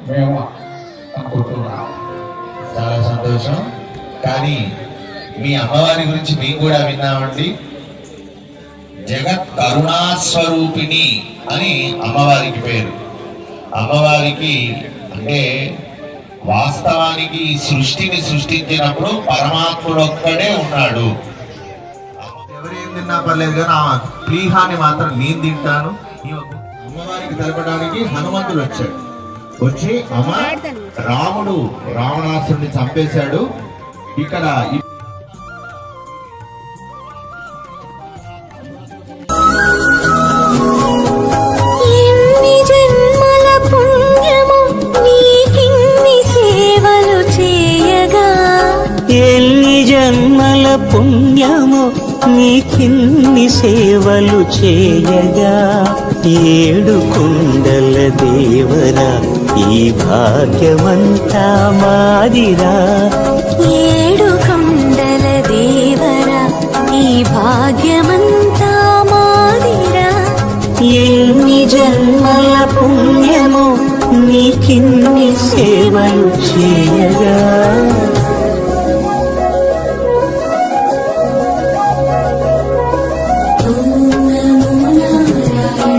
మేము అనుకుంటున్నాం. చాలా సంతోషం. కానీ మీ అమ్మవారి గురించి మేము కూడా విన్నామండి. జగత్ కరుణాస్వరూపిణి అని అమ్మవారికి పేరు. అమ్మవారికి అంటే వాస్తవానికి ఈ సృష్టిని సృష్టించినప్పుడు పరమాత్ముడు ఒక్కడే ఉన్నాడు. ఎవరేం తిన్నా పర్లేదు కానీ ఆ ప్లీహాన్ని మాత్రం నేను తింటాను. అమ్మవారికి తెలపడానికి హనుమంతుడు వచ్చాడు. వచ్చి అమ్మ రాముడు రావణాసురుడిని చంపేశాడు, ఇక్కడ పుణ్యము నీకిన్ని సేవలు చేయగా, ఏడు కుండల దేవరా ఈ భాగ్యమంతా మాదిరా. ఏడు కుండల దేవరా ఈ భాగ్యమంతా మాదిరా. ఎన్ని జన్మల పుణ్యము నీకిన్ని సేవలు చేయగా.